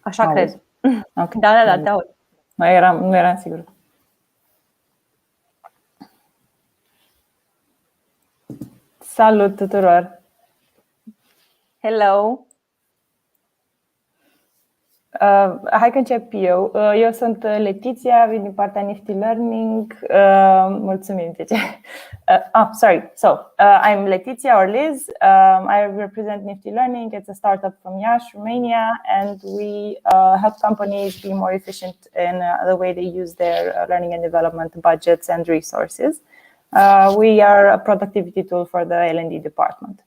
Așa cred. Okay. Da, te aud. Nu eram sigură. Salut tuturor! Hello! Hai că încep eu. Eu sunt Letitia, vin din partea Nifty Learning. Mulțumim, Letitia. Sorry. So, I'm Letitia or Liz. I represent Nifty Learning. It's a startup from Iași, Romania, and we help companies be more efficient in the way they use their learning and development budgets and resources. We are a productivity tool for the L&D department.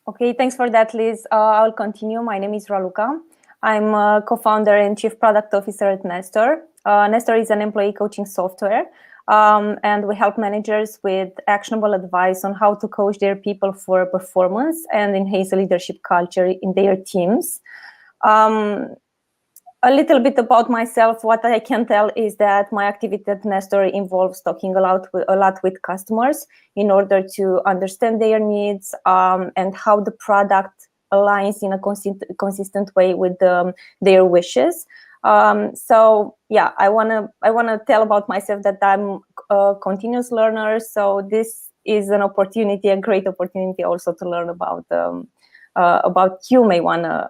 Okay, thanks for that, Liz. I'll continue. My name is Raluca. I'm a co-founder and chief product officer at Nestor. Nestor is an employee coaching software, and we help managers with actionable advice on how to coach their people for performance and enhance the leadership culture in their teams. A little bit about myself. What I can tell is that my activity at Nestor involves talking a lot with customers in order to understand their needs and how the product aligns in a consistent way with their wishes. So yeah, I wanna tell about myself that I'm a continuous learner. So this is an opportunity, a great opportunity also to learn about you may wanna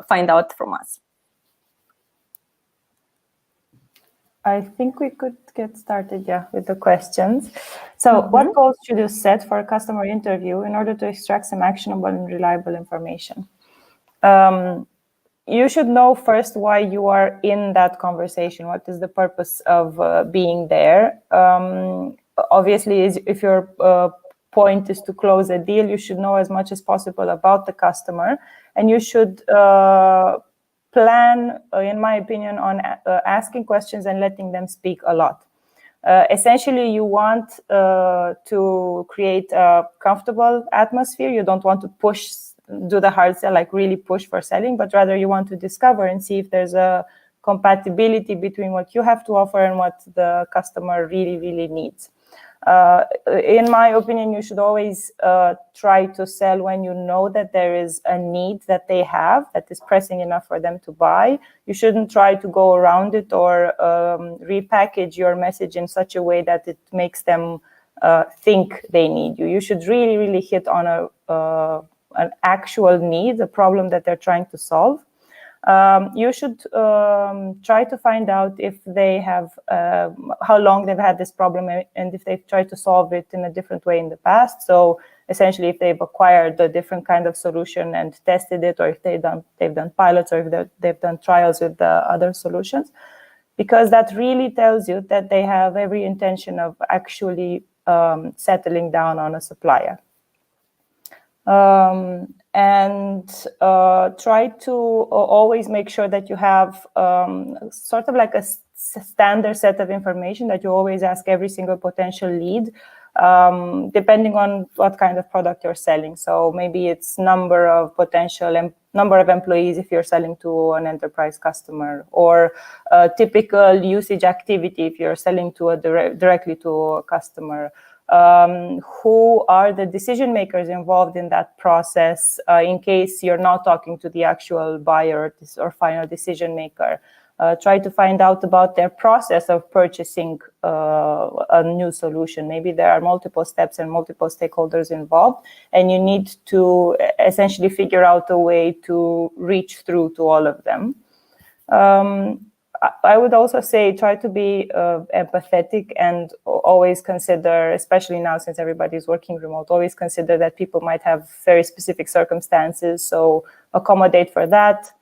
find out from us. I think we could get started, with the questions. So what goals should you set for a customer interview in order to extract some actionable and reliable information? You should know first why you are in that conversation. What is the purpose of being there? Obviously, if your point is to close a deal, you should know as much as possible about the customer, and you should plan, in my opinion, on asking questions and letting them speak a lot. Essentially, you want to create a comfortable atmosphere. You don't want to do the hard sell, like really push for selling, but rather you want to discover and see if there's a compatibility between what you have to offer and what the customer really, really needs. In my opinion, you should always try to sell when you know that there is a need that they have that is pressing enough for them to buy. You shouldn't try to go around it or repackage your message in such a way that it makes them think they need you. You should really, really hit on an actual need, a problem that they're trying to solve. You should try to find out if they have, how long they've had this problem and if they've tried to solve it in a different way in the past. So essentially, if they've acquired a different kind of solution and tested it, or if they've done pilots, or if they've done trials with the other solutions, because that really tells you that they have every intention of actually settling down on a supplier. And try to always make sure that you have sort of like a standard set of information that you always ask every single potential lead, depending on what kind of product you're selling. So maybe it's number of employees if you're selling to an enterprise customer, or typical usage activity if you're selling to directly to a customer. Who are the decision makers involved in that process, in case you're not talking to the actual buyer or final decision maker. Try to find out about their process of purchasing a new solution. Maybe there are multiple steps and multiple stakeholders involved, and you need to essentially figure out a way to reach through to all of them. I would also say try to be empathetic and always consider, especially now since everybody's working remote, always consider that people might have very specific circumstances, so accommodate for that.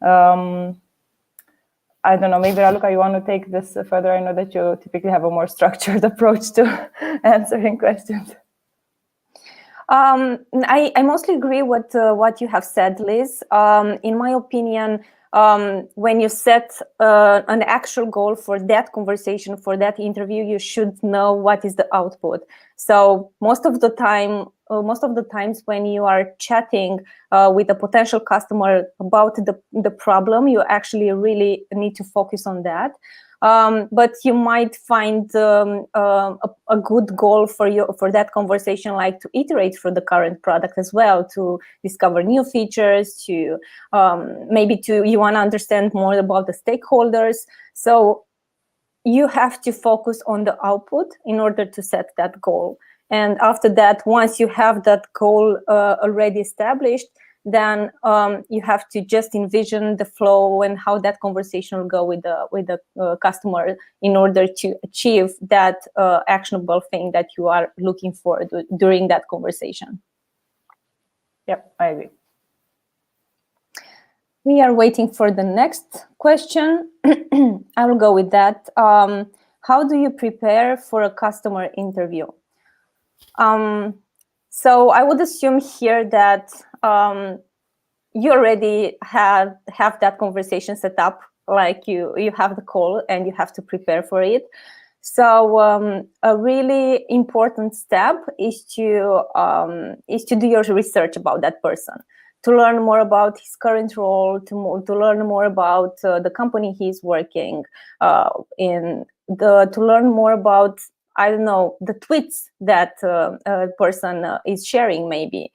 I don't know, maybe Raluca, you want to take this further? I know that you typically have a more structured approach to answering questions. I mostly agree with what you have said, Liz. In my opinion, when you set an actual goal for that conversation, for that interview, you should know what is the output. So most of the times when you are chatting with a potential customer about the problem, you actually really need to focus on that. But you might find a good goal for that conversation, like to iterate through the current product as well, to discover new features, to maybe you want to understand more about the stakeholders. So you have to focus on the output in order to set that goal. And after that, once you have that goal already established, then you have to just envision the flow and how that conversation will go with the customer in order to achieve that actionable thing that you are looking for during that conversation. Yep, I agree. We are waiting for the next question. I will go with that. How do you prepare for a customer interview? So I would assume here that you already have that conversation set up, like you have the call and you have to prepare for it. So a really important step is to do your research about that person, to learn more about his current role, to learn more about the company he's working in, to learn more about, I don't know, the tweets that person is sharing, maybe.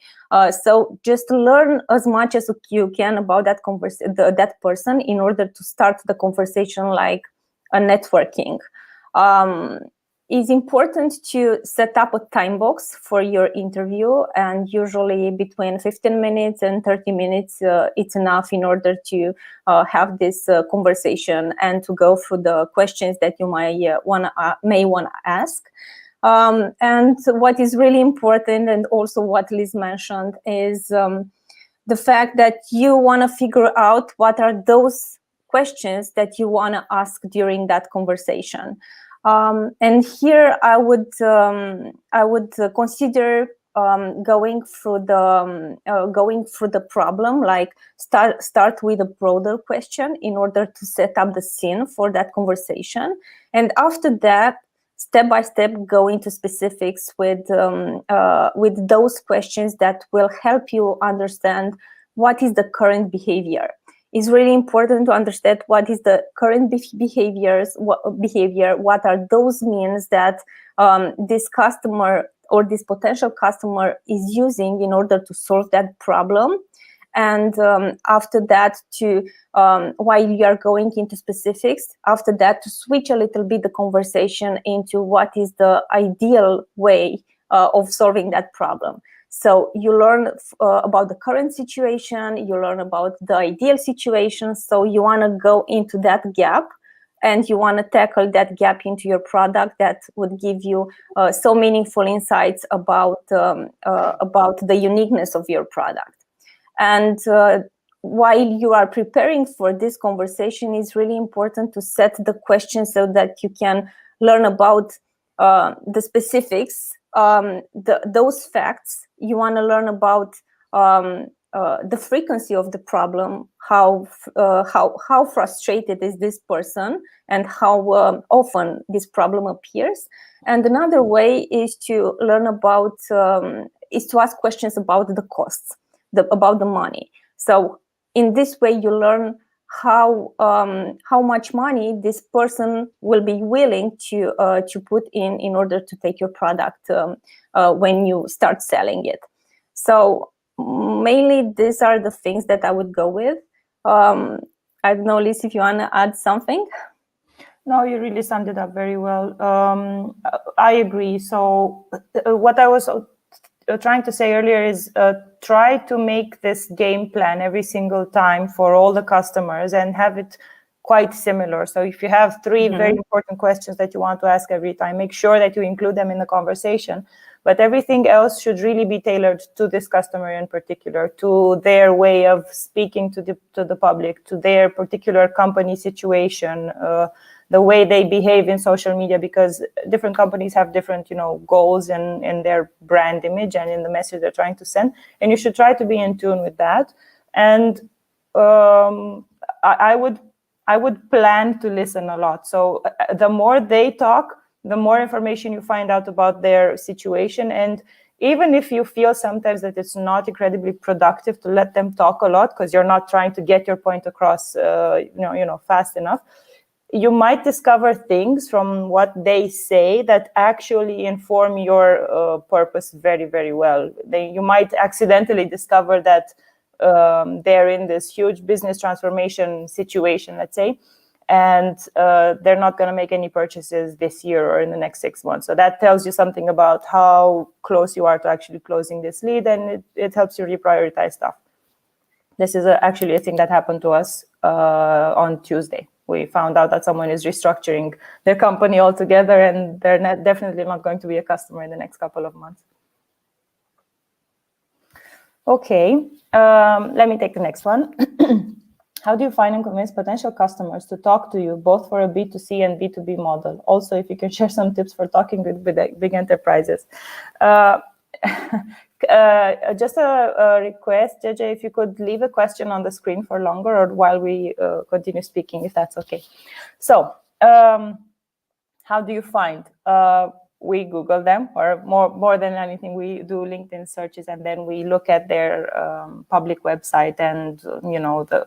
So just learn as much as you can about that person in order to start the conversation like a networking. It's important to set up a time box for your interview, and usually between 15 minutes and 30 minutes, it's enough in order to have this conversation and to go through the questions that you may want to ask. And what is really important, and also what Liz mentioned, is the fact that you want to figure out what are those questions that you want to ask during that conversation. And here I would consider going through the problem, like start with a broader question in order to set up the scene for that conversation, and after that, step by step, go into specifics with those questions that will help you understand what is the current behavior. It's really important to understand what is the current behavior, what are those means that this customer or this potential customer is using in order to solve that problem. And after that, while you are going into specifics, after that, to switch a little bit the conversation into what is the ideal way of solving that problem. So you learn about the current situation, you learn about the ideal situation. So you want to go into that gap, and you want to tackle that gap into your product that would give you so meaningful insights about the uniqueness of your product. And while you are preparing for this conversation, it's really important to set the questions so that you can learn about the specifics, those facts. You want to learn about the frequency of the problem, how frustrated is this person, and how often this problem appears. And another way is to learn about is to ask questions about the costs, about the money. So in this way, you learn how much money this person will be willing to put in order to take your product when you start selling it. So mainly these are the things that I would go with. I don't know, Liz, if you want to add something. No, you really summed it up very well. I agree. So what I was trying to say earlier is try to make this game plan every single time for all the customers and have it quite similar. So if you have three very important questions that you want to ask every time, make sure that you include them in the conversation. But everything else should really be tailored to this customer in particular, to their way of speaking to the public, to their particular company situation, the way they behave in social media, because different companies have different, goals in their brand image and in the message they're trying to send. And you should try to be in tune with that. And I would plan to listen a lot. So the more they talk, the more information you find out about their situation. And even if you feel sometimes that it's not incredibly productive to let them talk a lot because you're not trying to get your point across, fast enough, you might discover things from what they say that actually inform your purpose very, very well. You might accidentally discover that they're in this huge business transformation situation, let's say, and they're not going to make any purchases this year or in the next 6 months. So that tells you something about how close you are to actually closing this lead, and it helps you reprioritize stuff. This is actually a thing that happened to us on Tuesday. We found out that someone is restructuring their company altogether, and they're definitely not going to be a customer in the next couple of months. Okay, let me take the next one. How do you find and convince potential customers to talk to you, both for a B2C and B2B model? Also, if you can share some tips for talking with big enterprises. Just a request, JJ, if you could leave a question on the screen for longer or while we continue speaking, if that's okay. So, how do you find? We Google them, or more than anything, we do LinkedIn searches, and then we look at their public website and,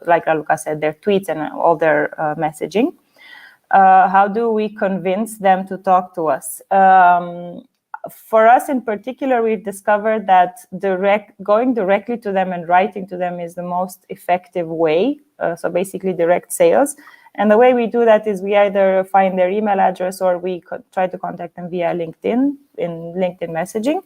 like Raluca said, their tweets and all their messaging. How do we convince them to talk to us? For us in particular, we've discovered that going directly to them and writing to them is the most effective way. So basically direct sales. And the way we do that is we either find their email address or we try to contact them via LinkedIn, in LinkedIn messaging.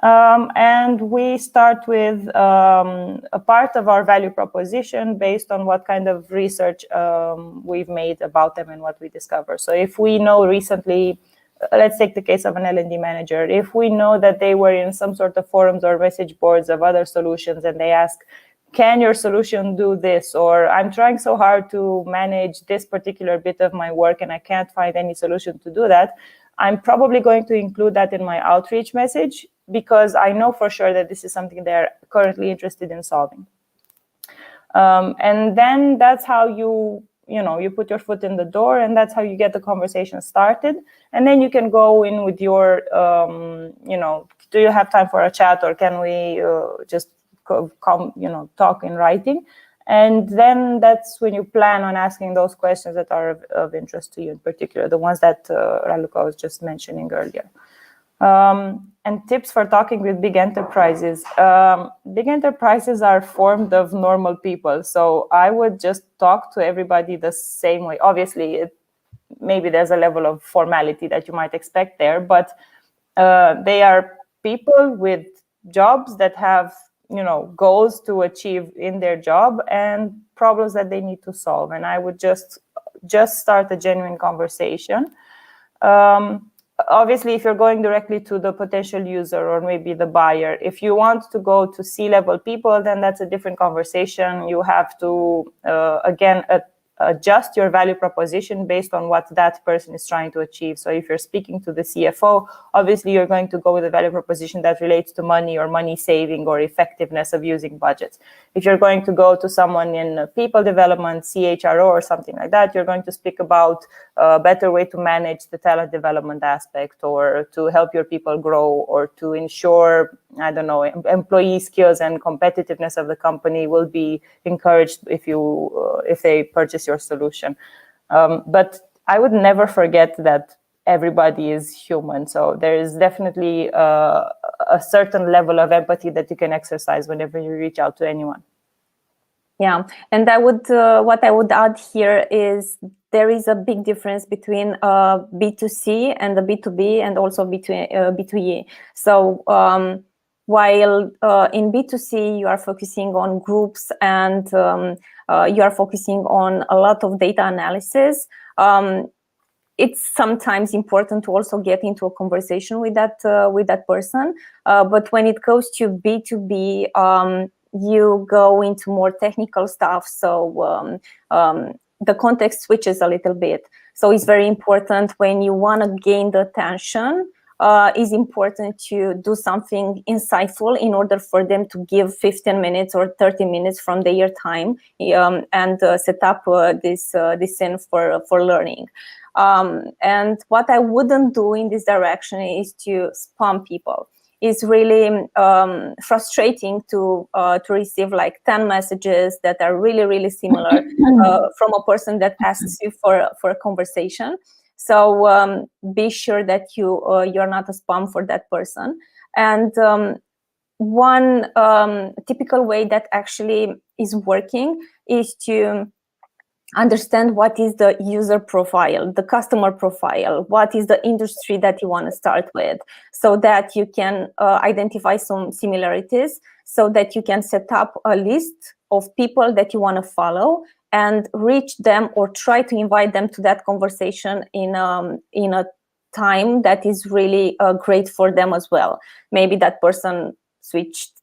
And we start with a part of our value proposition based on what kind of research we've made about them and what we discover. So if we know recently, let's take the case of an L&D manager. If we know that they were in some sort of forums or message boards of other solutions and they ask, can your solution do this? Or I'm trying so hard to manage this particular bit of my work and I can't find any solution to do that. I'm probably going to include that in my outreach message because I know for sure that this is something they're currently interested in solving. And then that's how you put your foot in the door, and that's how you get the conversation started. And then you can go in with your, do you have time for a chat, or can we just talk in writing? And then that's when you plan on asking those questions that are of interest to you, in particular, the ones that Raluca was just mentioning earlier. And tips for talking with big enterprises. Big enterprises are formed of normal people. So I would just talk to everybody the same way. Obviously, maybe there's a level of formality that you might expect there, but they are people with jobs that have, goals to achieve in their job and problems that they need to solve. And I would just start a genuine conversation. Obviously, if you're going directly to the potential user or maybe the buyer, if you want to go to C-level people, then that's a different conversation. You have to, again, adjust your value proposition based on what that person is trying to achieve. So if you're speaking to the CFO, obviously you're going to go with a value proposition that relates to money or money saving or effectiveness of using budgets. If you're going to go to someone in people development, CHRO or something like that, you're going to speak about a better way to manage the talent development aspect, or to help your people grow, or to ensure, employee skills and competitiveness of the company will be encouraged if they purchase your solution. But I would never forget that everybody is human. So there is definitely a certain level of empathy that you can exercise whenever you reach out to anyone. Yeah, and I would what I would add here is there is a big difference between B2C and the B2B, and also between B2E. So while in B2C you are focusing on groups and you are focusing on a lot of data analysis, it's sometimes important to also get into a conversation with that person. But when it goes to B2B, you go into more technical stuff. So the context switches a little bit. So it's very important when you want to gain the attention, is important to do something insightful in order for them to give 15 minutes or 30 minutes from their time and set up this scene for learning. And what I wouldn't do in this direction is to spam people. is really frustrating to receive like 10 messages that are really, really similar from a person that asks you for a conversation. So be sure that you're not a spam for that person. And one typical way that actually is working is to understand what is the user profile, the customer profile, what is the industry that you want to start with, so that you can identify some similarities, so that you can set up a list of people that you want to follow and reach them or try to invite them to that conversation in a time that is really great for them as well. Maybe that person switched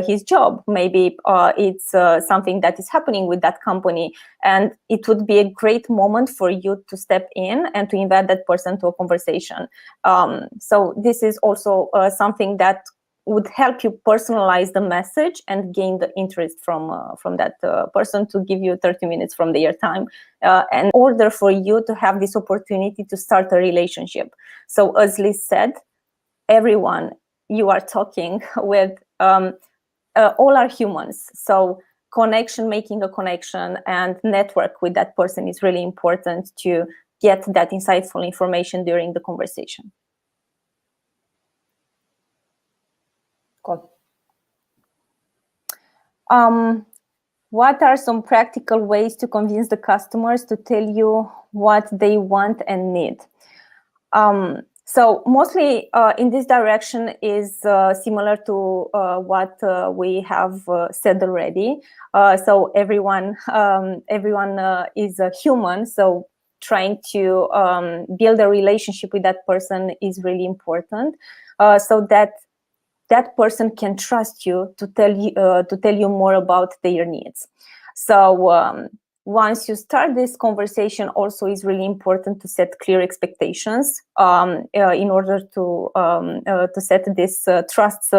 his job. Maybe it's something that is happening with that company, and it would be a great moment for you to step in and to invite that person to a conversation. So this is also something that would help you personalize the message and gain the interest from that person to give you 30 minutes from their time, in order for you to have this opportunity to start a relationship. So as Liz said, everyone you are talking with, all are humans. So making a connection and network with that person is really important to get that insightful information during the conversation. Cool. What are some practical ways to convince the customers to tell you what they want and need? So mostly in this direction is similar to what we have said already. So everyone is a human. So trying to build a relationship with that person is really important, so that that person can trust you to tell you more about their needs. So once you start this conversation, also is really important to set clear expectations in order to set this trust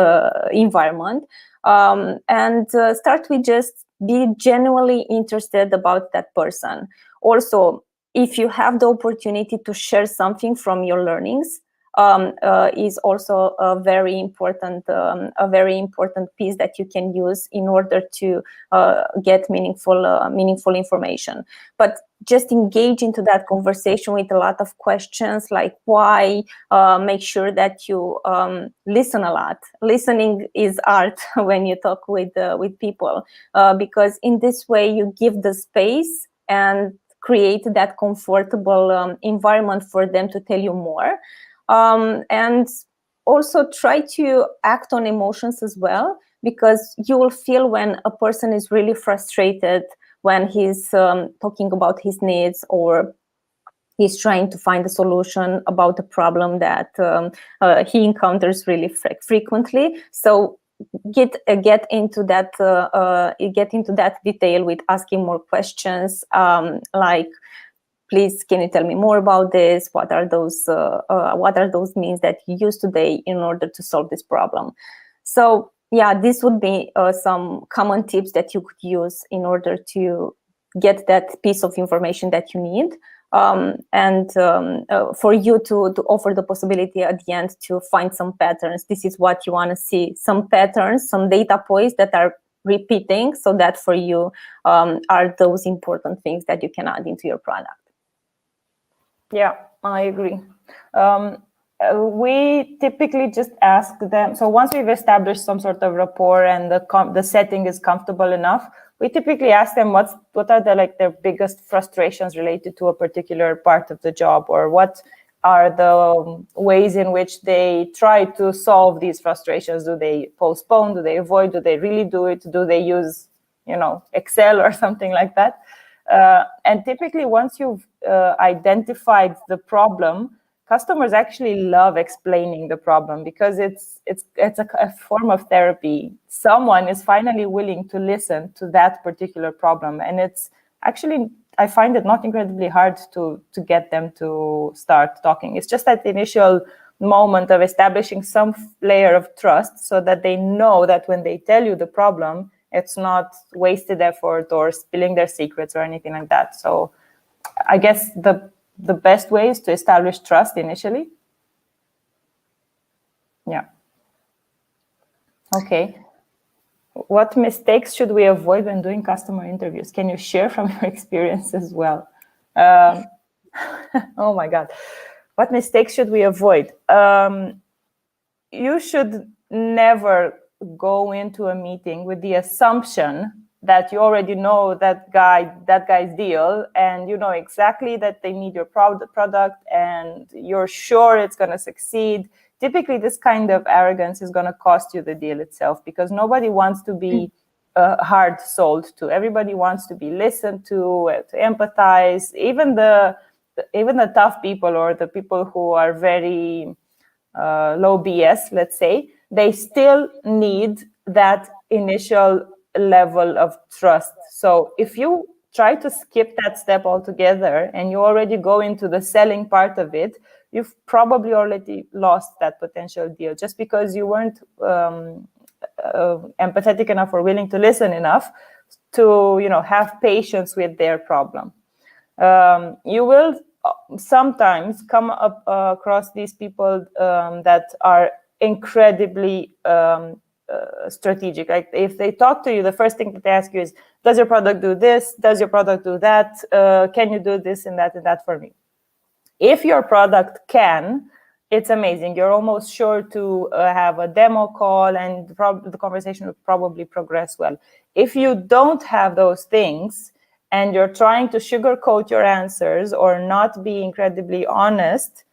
environment, and start with just be genuinely interested about that person. Also, if you have the opportunity to share something from your learnings, is also a very important piece that you can use in order to get meaningful information. But just engage into that conversation with a lot of questions like why. Make sure that you listen a lot. Listening is art when you talk with people, because in this way you give the space and create that comfortable environment for them to tell you more. And also try to act on emotions as well, because you will feel when a person is really frustrated when he's talking about his needs, or he's trying to find a solution about a problem that he encounters really frequently. So get into that detail with asking more questions, like, please, can you tell me more about this? What are those means that you use today in order to solve this problem? So yeah, this would be some common tips that you could use in order to get that piece of information that you need, and for you to offer the possibility at the end to find some patterns. This is what you want to see: some patterns, some data points that are repeating, so that for you are those important things that you can add into your product. Yeah, I agree. We typically just ask them. So once we've established some sort of rapport and the setting is comfortable enough, we typically ask them what are their biggest frustrations related to a particular part of the job, or what are the ways in which they try to solve these frustrations. Do they postpone? Do they avoid? Do they really do it? Do they use, Excel or something like that? And typically, once you've identified the problem, customers actually love explaining the problem, because it's a form of therapy. Someone is finally willing to listen to that particular problem, and it's actually, I find it not incredibly hard to get them to start talking. It's just that initial moment of establishing some layer of trust, so that they know that when they tell you the problem, it's not wasted effort or spilling their secrets or anything like that. So I guess the best way is to establish trust initially. Yeah. Okay. What mistakes should we avoid when doing customer interviews? Can you share from your experience as well? Oh my God. What mistakes should we avoid? You should never go into a meeting with the assumption that you already know that guy's deal, and you know exactly that they need your product and you're sure it's going to succeed. Typically, this kind of arrogance is going to cost you the deal itself, because nobody wants to be hard sold to. Everybody wants to be listened to empathize. Even the tough people, or the people who are very low BS, let's say, they still need that initial level of trust. So if you try to skip that step altogether and you already go into the selling part of it, you've probably already lost that potential deal, just because you weren't empathetic enough or willing to listen enough to, have patience with their problem. You will sometimes come up across these people that are incredibly strategic. Like, if they talk to you, the first thing that they ask you is, does your product do this? Does your product do that? Can you do this and that for me? If your product can, it's amazing. You're almost sure to have a demo call, and the conversation will probably progress well. If you don't have those things, and you're trying to sugarcoat your answers or not be incredibly honest,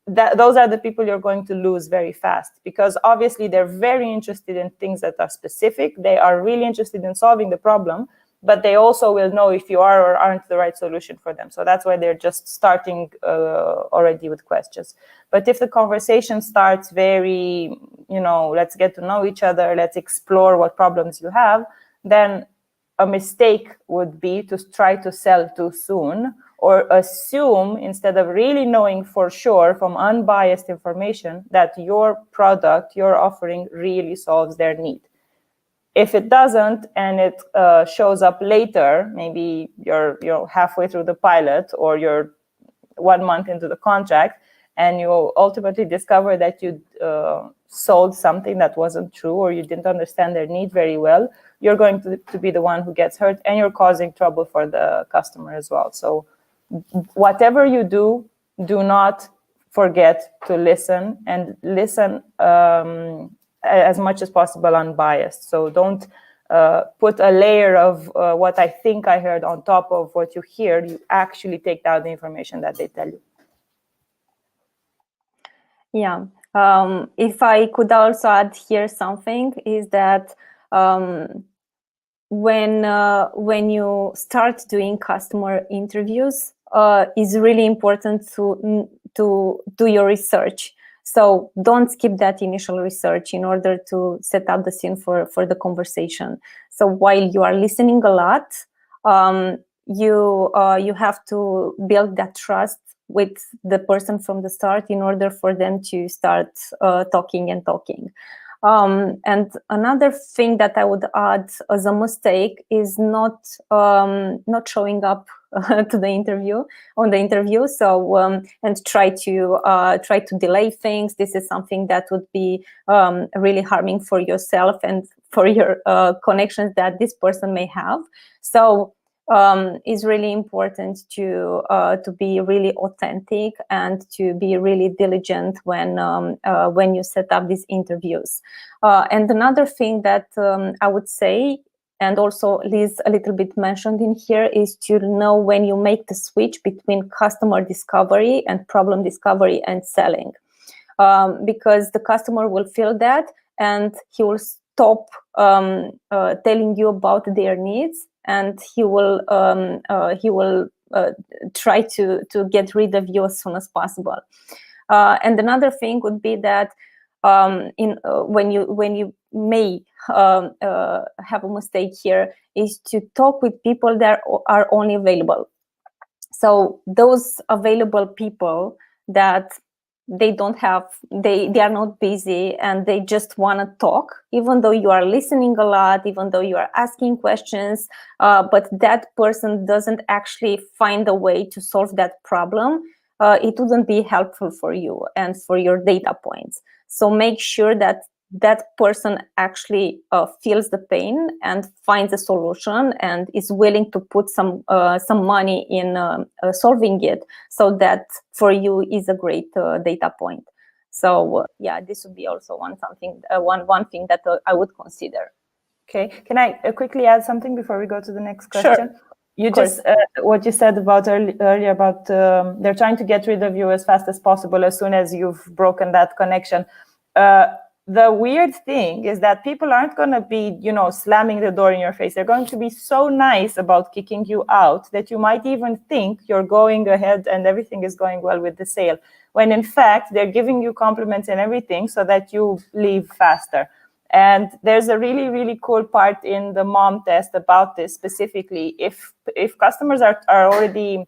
those are the people you're going to lose very fast, because obviously they're very interested in things that are specific. They are really interested in solving the problem, but they also will know if you are or aren't the right solution for them. So that's why they're just starting already with questions. But if the conversation starts very, let's get to know each other, let's explore what problems you have, then a mistake would be to try to sell too soon, or assume, instead of really knowing for sure from unbiased information, that your product, your offering really solves their need. If it doesn't, and it shows up later, maybe you're halfway through the pilot, or you're 1 month into the contract, and you ultimately discover that you sold something that wasn't true, or you didn't understand their need very well, you're going to be the one who gets hurt, and you're causing trouble for the customer as well. So whatever you do, do not forget to listen, and listen as much as possible unbiased. So don't put a layer of what I think I heard on top of what you hear. You actually take down the information that they tell you. Yeah. If I could also add here something, is that when you start doing customer interviews, it's really important to do your research. So don't skip that initial research in order to set up the scene for the conversation. So while you are listening a lot, you have to build that trust with the person from the start in order for them to start talking. And another thing that I would add as a mistake is not showing up to the interview So and try to delay things. This is something that would be really harming for yourself and for your connections that this person may have. So it's really important to be really authentic and to be really diligent when you set up these interviews. And another thing that I would say, and also Liz a little bit mentioned in here, is to know when you make the switch between customer discovery and problem discovery and selling, because the customer will feel that, and he will stop telling you about their needs, and he will try to get rid of you as soon as possible. And another thing would be that when you may have a mistake here, is to talk with people that are only available. So those available people that they are not busy, and they just want to talk, even though you are listening a lot, even though you are asking questions, but that person doesn't actually find a way to solve that problem. It wouldn't be helpful for you and for your data points. So make sure that that person actually feels the pain and finds a solution and is willing to put some money in solving it. So that for you is a great data point. So yeah, this would be also one thing that I would consider. Okay, can I quickly add something before we go to the next question? Sure. You just what you said about earlier about they're trying to get rid of you as fast as possible as soon as you've broken that connection. The weird thing is that people aren't going to be, slamming the door in your face. They're going to be so nice about kicking you out that you might even think you're going ahead and everything is going well with the sale, when in fact they're giving you compliments and everything so that you leave faster. And there's a really, really cool part in the mom test about this specifically. If customers are already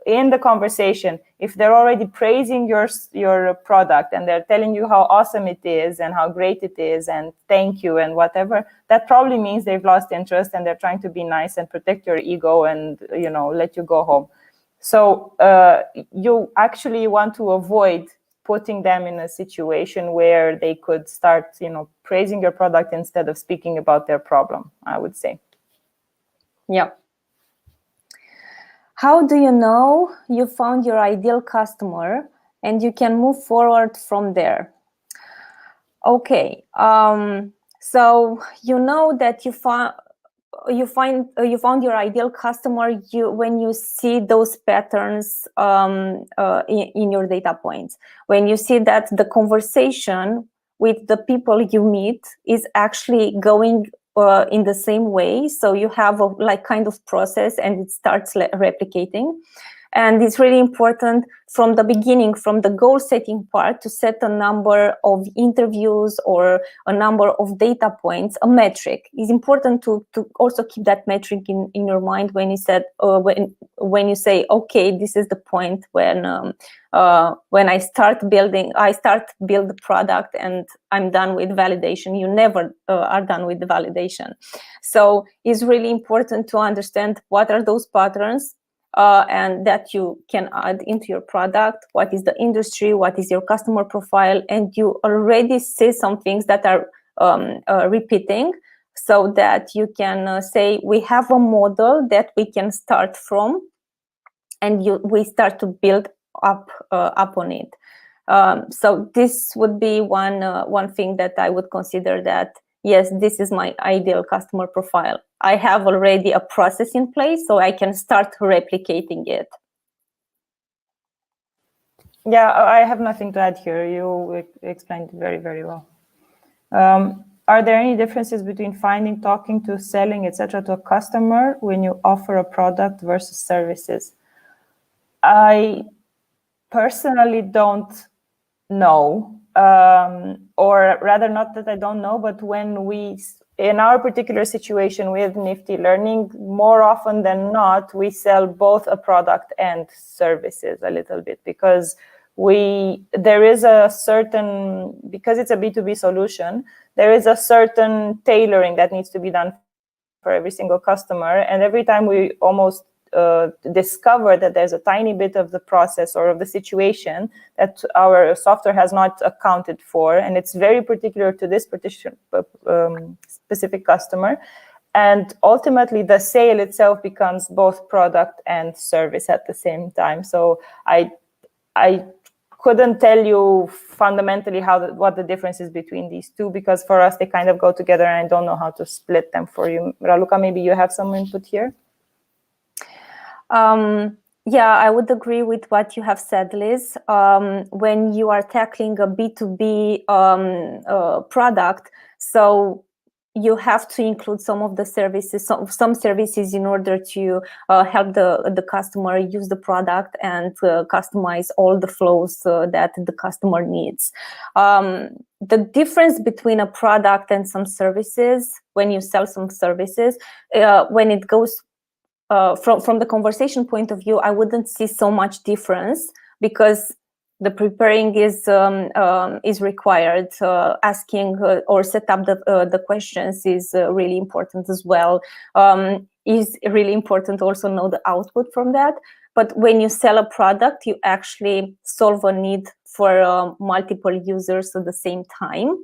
in the conversation, if they're already praising your product and they're telling you how awesome it is and how great it is and thank you and whatever, that probably means they've lost interest and they're trying to be nice and protect your ego and let you go home. So you actually want to avoid putting them in a situation where they could start, praising your product instead of speaking about their problem, I would say. Yeah. How do you know you found your ideal customer and you can move forward from there? Okay. So you know that you found your ideal customer when you see those patterns in your data points, when you see that the conversation with the people you meet is actually going in the same way, so you have a kind of process and it starts replicating. And it's really important from the beginning, from the goal setting part, to set a number of interviews or a number of data points, a metric. It's important to also keep that metric in your mind when you said when you say, okay, this is the point when I start build the product and I'm done with validation. You never are done with the validation. So it's really important to understand what are those patterns, and that you can add into your product. What is the industry? What is your customer profile? And you already see some things that are repeating, so that you can say, we have a model that we can start from, and we start to build up on it. So this would be one thing that I would consider, that yes, this is my ideal customer profile. I have already a process in place, so I can start replicating it. Yeah, I have nothing to add here. You explained very, very well. Are there any differences between finding, talking to, selling, etc. to a customer when you offer a product versus services? I personally don't know, or rather, not that I don't know, but when in our particular situation with Nifty Learning, more often than not, we sell both a product and services a little bit, because there is a certain, because it's a B2B solution, there is a certain tailoring that needs to be done for every single customer. And every time we almost discover that there's a tiny bit of the process or of the situation that our software has not accounted for, and it's very particular to this specific customer, and ultimately the sale itself becomes both product and service at the same time. So I couldn't tell you fundamentally what the difference is between these two, because for us they kind of go together, and I don't know how to split them for you. Raluca, maybe you have some input here? Yeah, I would agree with what you have said, Liz. When you are tackling a B2B product, so you have to include some of the services, some services, in order to help the customer use the product and customize all the flows that the customer needs. The difference between a product and some services, when you sell some services, when it goes from the conversation point of view, I wouldn't see so much difference, because the preparing is required. Asking or set up the questions is really important as well. Is really important also know the output from that. But when you sell a product, you actually solve a need for multiple users at the same time.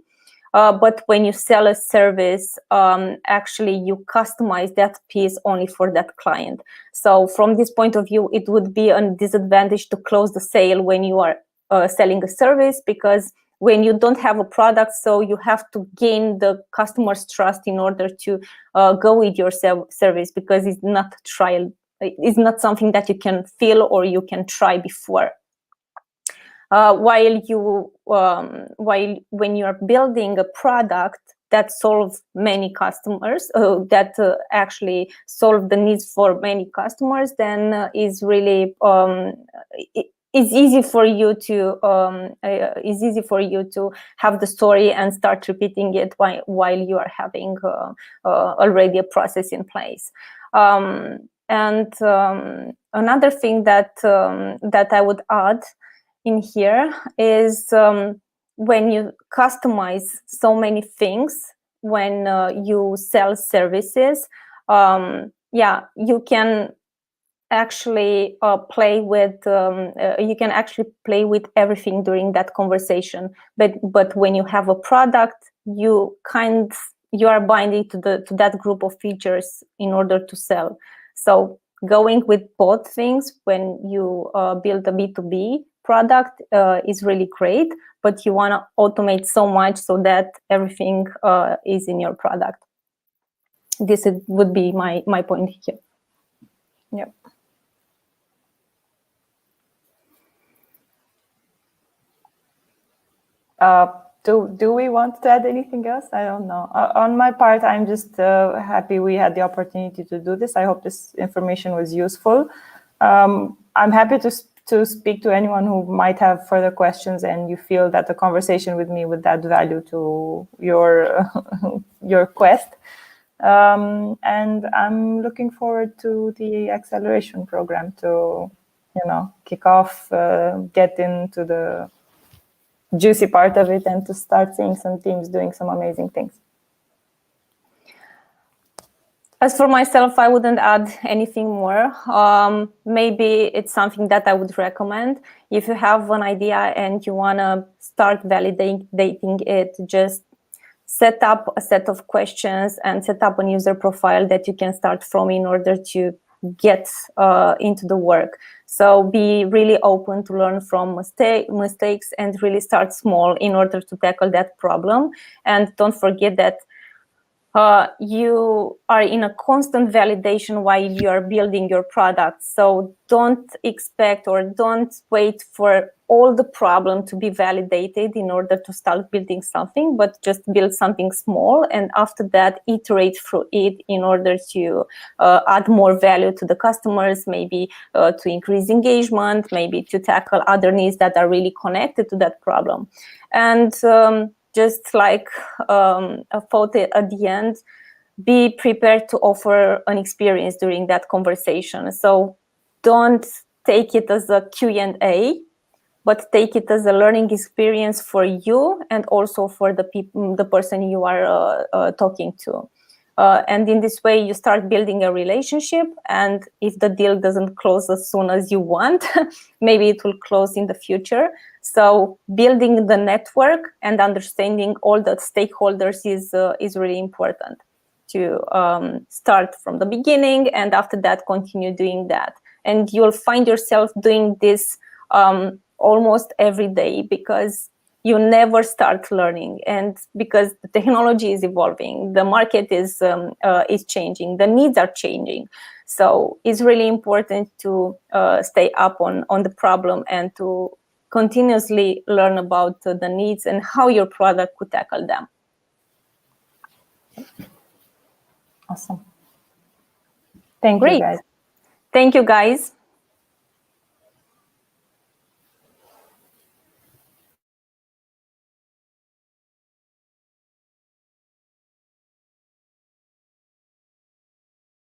But when you sell a service, actually you customize that piece only for that client. So from this point of view, it would be a disadvantage to close the sale when you are selling a service, because when you don't have a product, so you have to gain the customer's trust in order to go with your service, because it's not trial. It's not something that you can feel or you can try before. While when you're building a product that solves many customers, that actually solve the needs for many customers, then is really it's easy for you to have the story and start repeating it while you are having already a process in place. And another thing that I would add in here is when you customize so many things, when you sell services, you can actually play with everything during that conversation. But when you have a product, you are binding to that group of features in order to sell. So going with both things when you build a B2B product is really great, but you want to automate so much so that everything is in your product. This would be my point here. Yep. Do we want to add anything else? I don't know. On my part, I'm just happy we had the opportunity to do this. I hope this information was useful. I'm happy to speak to anyone who might have further questions and you feel that the conversation with me would add value to your quest. And I'm looking forward to the acceleration program to, kick off, get into the juicy part of it and to start seeing some teams doing some amazing things. As for myself, I wouldn't add anything more. Maybe it's something that I would recommend. If you have an idea and you want to start validating it, just set up a set of questions and set up a user profile that you can start from in order to get into the work. So be really open to learn from mistakes and really start small in order to tackle that problem. And don't forget that you are in a constant validation while you are building your product. So don't expect or don't wait for all the problem to be validated in order to start building something, but just build something small. And after that, iterate through it in order to add more value to the customers, maybe to increase engagement, maybe to tackle other needs that are really connected to that problem. And just like a thought at the end, be prepared to offer an experience during that conversation. So don't take it as a Q&A, but take it as a learning experience for you and also for the person you are talking to. And in this way, you start building a relationship. And if the deal doesn't close as soon as you want, maybe it will close in the future. So building the network and understanding all the stakeholders is really important to start from the beginning. And after that, continue doing that. And you'll find yourself doing this almost every day, because you never start learning, and because the technology is evolving, the market is changing, the needs are changing. So it's really important to stay up on the problem and to continuously learn about the needs and how your product could tackle them. Awesome. Thank you, guys. Thank you, guys.